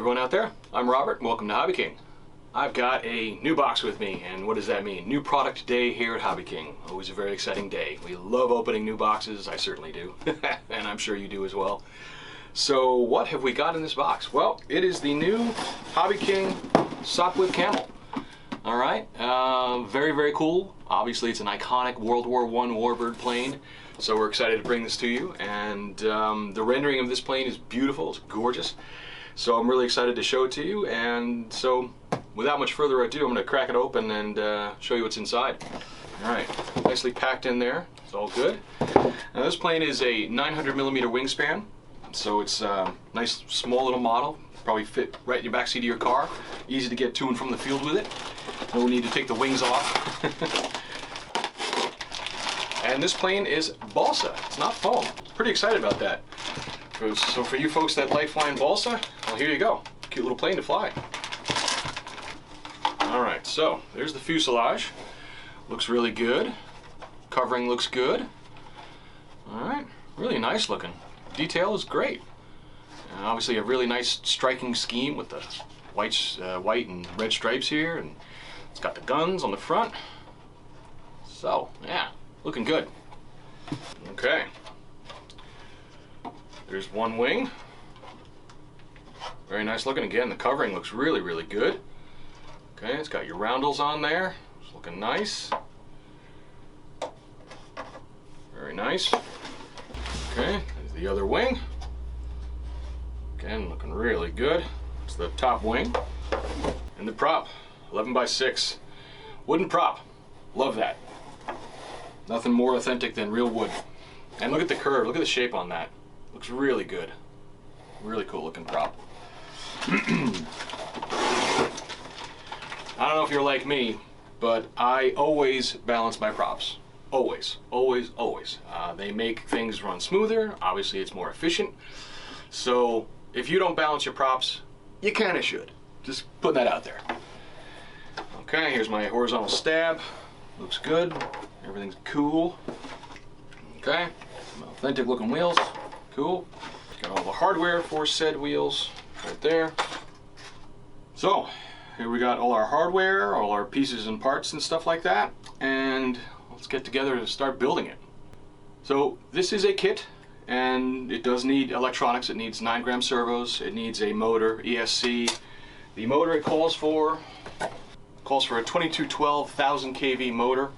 everyone out there, I'm Robert and welcome to HobbyKing. I've got a new box with me, and what does that mean? New product day here at HobbyKing. Always a very exciting day. We love opening new boxes, I certainly do, and I'm sure you do as well. So what have we got in this box? Well, it is the new HobbyKing Sopwith Camel. Alright, very, very cool. Obviously it's an iconic World War I warbird plane, so we're excited to bring this to you, and the rendering of this plane is beautiful, it's gorgeous. So I'm really excited to show it to you, and so without much further ado, I'm going to crack it open and show you what's inside. Alright, nicely packed in there, it's all good. Now this plane is a 900mm wingspan, so it's a nice small little model, probably fit right in your backseat of your car, easy to get to and from the field with it. No need to take the wings off. And this plane is balsa, it's not foam. Pretty excited about that. So for you folks that like flying balsa, well, here you go. Cute little plane to fly. Alright, so there's the fuselage. Looks really good. Covering looks good. Alright, really nice looking. Detail is great. And obviously a really nice striking scheme with the white and red stripes here, and it's got the guns on the front. So, yeah, looking good. Okay. There's one wing. Very nice looking. Again, the covering looks really, really good. Okay, it's got your roundels on there. It's looking nice. Very nice. Okay, there's the other wing. Again, looking really good. It's the top wing. And the prop, 11x6. Wooden prop. Love that. Nothing more authentic than real wood. And look at the curve, look at the shape on that. Looks really good. Really cool looking prop. I don't know if you're like me, but I always balance my props. Always, always, always. They make things run smoother. Obviously it's more efficient. So if you don't balance your props, you kind of should. Just putting that out there. Okay, here's my horizontal stab. Looks good. Everything's cool. Okay, some authentic looking wheels. Cool. Got all the hardware for said wheels right there. So here we got all our hardware, all our pieces and parts and stuff like that, and let's get together and start building it. So this is a kit, and it does need electronics. It needs 9-gram servos, it needs a motor, ESC. The motor it calls for a 2212 1000 kV motor.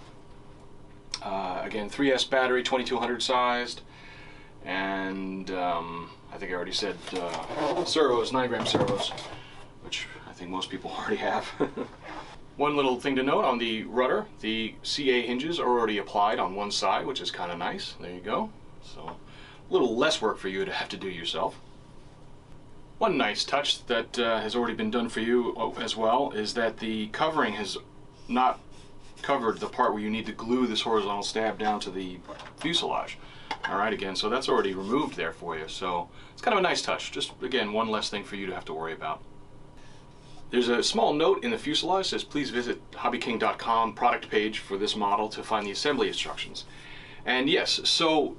Again, 3S battery, 2200 sized, and I think I already said servos, 9-gram servos, which I think most people already have. One little thing to note on the rudder, the CA hinges are already applied on one side, which is kind of nice. There you go. So a little less work for you to have to do yourself. One nice touch that has already been done for you as well is that the covering has not covered the part where you need to glue this horizontal stab down to the fuselage. Alright, again, so that's already removed there for you, so it's kind of a nice touch. Just, again, one less thing for you to have to worry about. There's a small note in the fuselage that says please visit hobbyking.com product page for this model to find the assembly instructions. And yes, so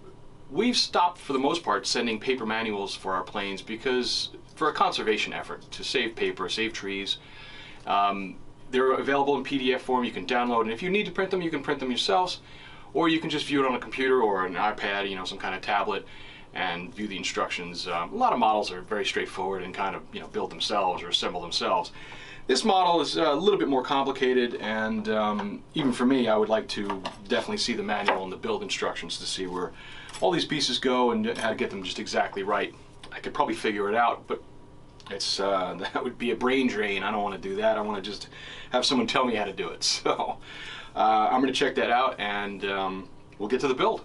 we've stopped for the most part sending paper manuals for our planes because for a conservation effort to save paper, save trees. They're available in PDF form, you can download, and if you need to print them, you can print them yourselves, or you can just view it on a computer or an iPad, you know, some kind of tablet, and view the instructions. A lot of models are very straightforward and kind of, you know, build themselves or assemble themselves. This model is a little bit more complicated, and even for me, I would like to definitely see the manual and the build instructions to see where all these pieces go and how to get them just exactly right. I could probably figure it out, but it's that would be a brain drain. I don't want to do that. I want to just have someone tell me how to do it. So I'm going to check that out, and we'll get to the build.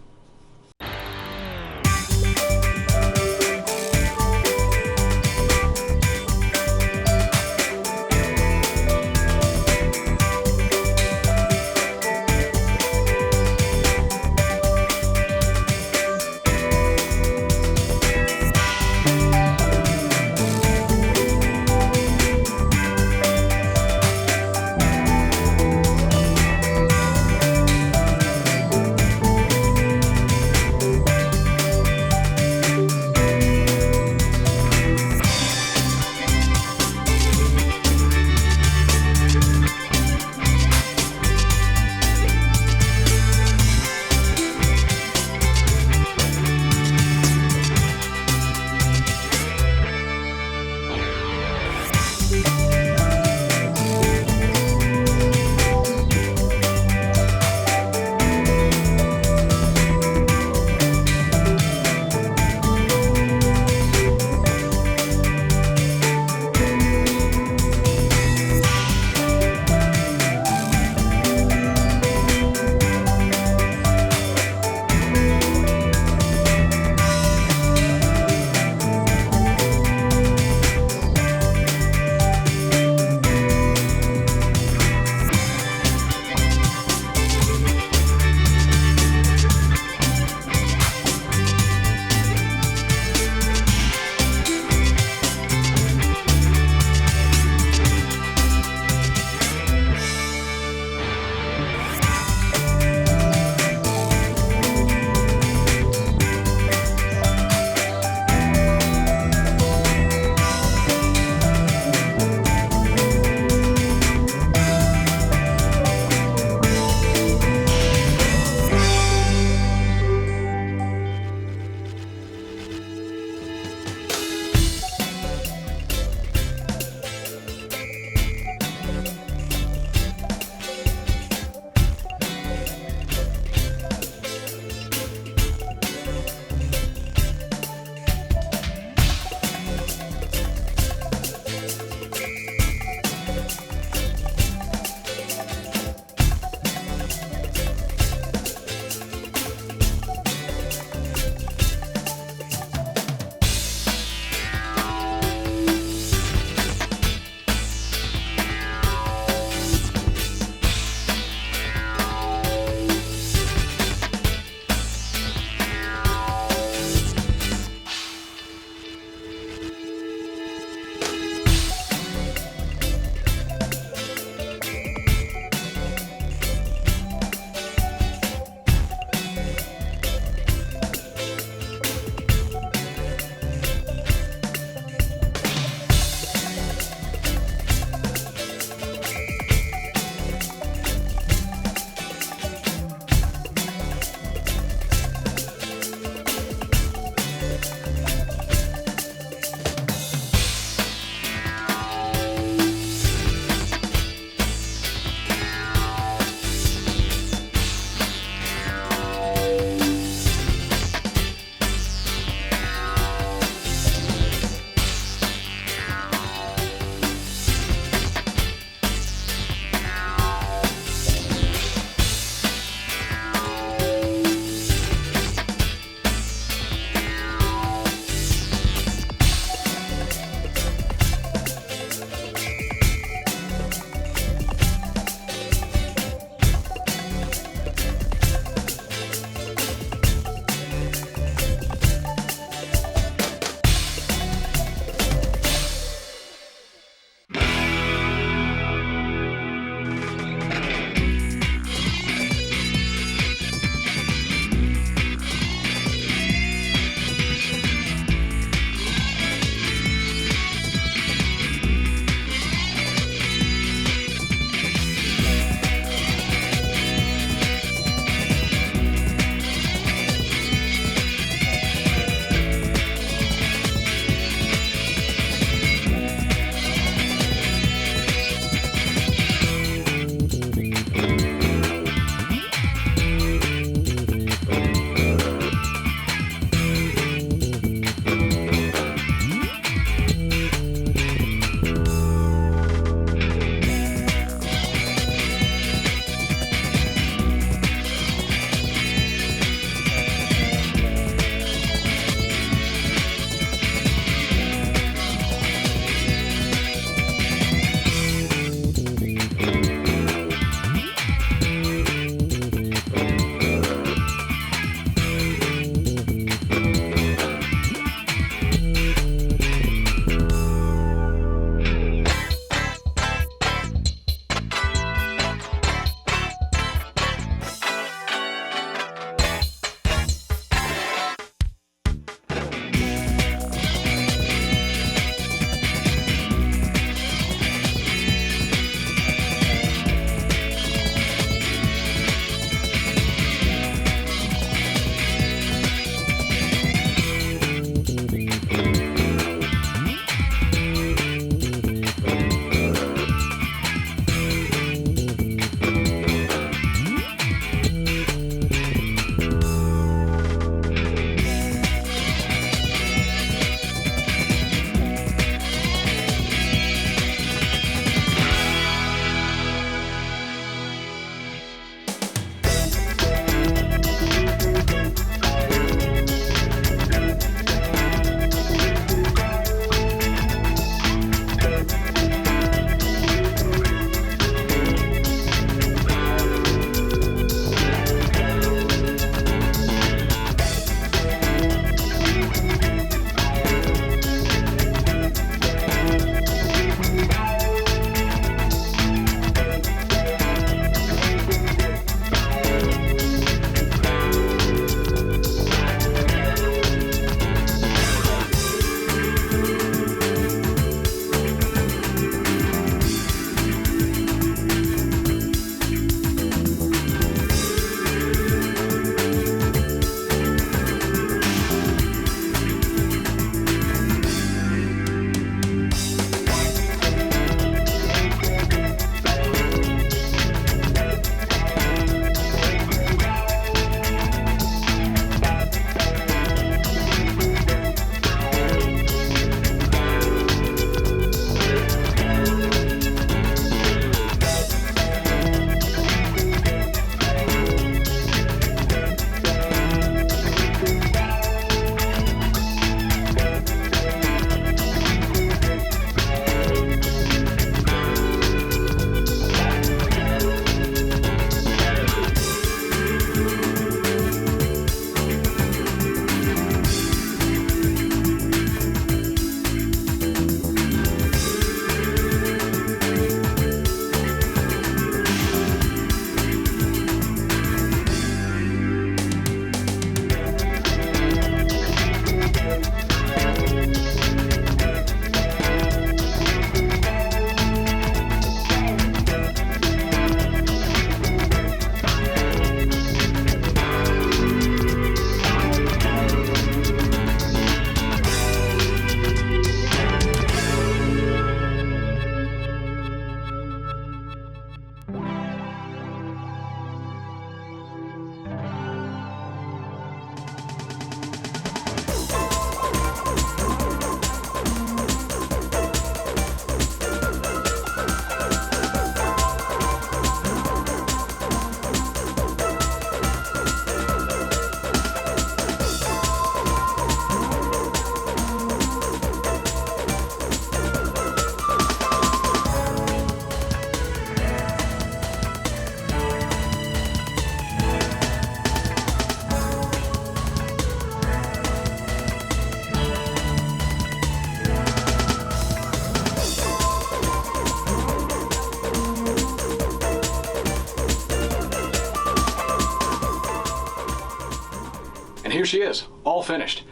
she is, all finished.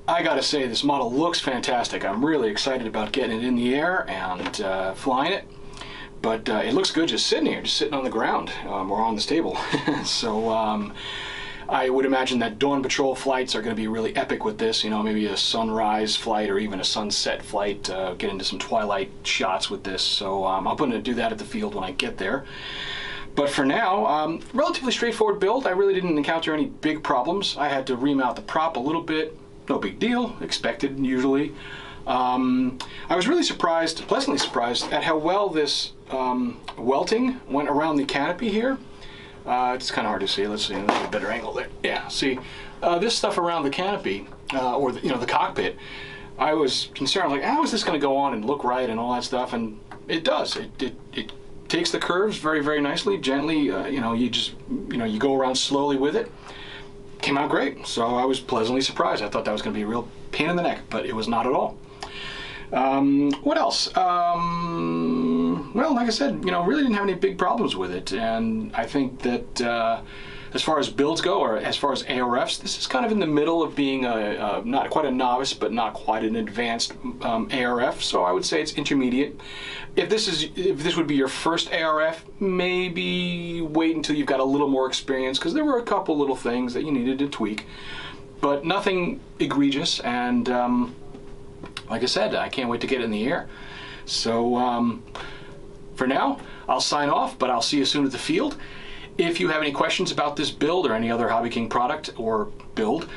I gotta say, this model looks fantastic. I'm really excited about getting it in the air and flying it. But it looks good just sitting here, just sitting on the ground or on this table. So I would imagine that dawn patrol flights are going to be really epic with this. You know, maybe a sunrise flight or even a sunset flight. Get into some twilight shots with this. So I'm going to do that at the field when I get there. But for now, relatively straightforward build. I really didn't encounter any big problems. I had to remount the prop a little bit. No big deal, expected usually. I was really surprised, pleasantly surprised, at how well this welting went around the canopy here. It's kind of hard to see. Let's see, there's a better angle there. Yeah, see, this stuff around the canopy, or the cockpit, I was concerned, like, how is this going to go on and look right and all that stuff? And it does. It takes the curves very, very nicely, gently. You go around slowly with it. Came out great. So I was pleasantly surprised. I thought that was going to be a real pain in the neck, but it was not at all. What else? Well, like I said, really didn't have any big problems with it, and I think that as far as builds go, or as far as ARFs, this is kind of in the middle of being not quite a novice, but not quite an advanced ARF. So I would say it's intermediate. If this would be your first ARF, maybe wait until you've got a little more experience, because there were a couple little things that you needed to tweak, but nothing egregious. And like I said, I can't wait to get it in the air. So for now, I'll sign off, but I'll see you soon at the field. If you have any questions about this build or any other HobbyKing product or build,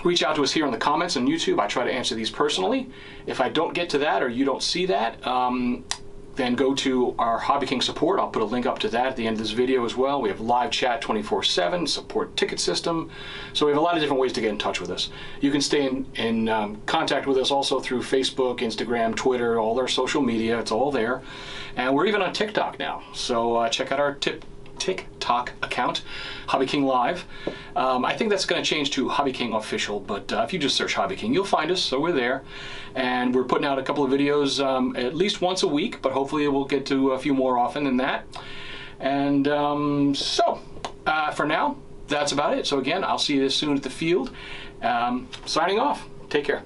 reach out to us here in the comments on YouTube. I try to answer these personally. If I don't get to that or you don't see that, then go to our HobbyKing support. I'll put a link up to that at the end of this video as well. We have live chat 24/7, support ticket system. So we have a lot of different ways to get in touch with us. You can stay in contact with us also through Facebook, Instagram, Twitter, all our social media. It's all there. And we're even on TikTok now. So check out our TikTok account, HobbyKing Live. I think that's going to change to HobbyKing Official, but if you just search HobbyKing, you'll find us, so we're there. And we're putting out a couple of videos at least once a week, but hopefully we'll get to a few more often than that. And for now, that's about it. So again, I'll see you soon at the field. Signing off. Take care.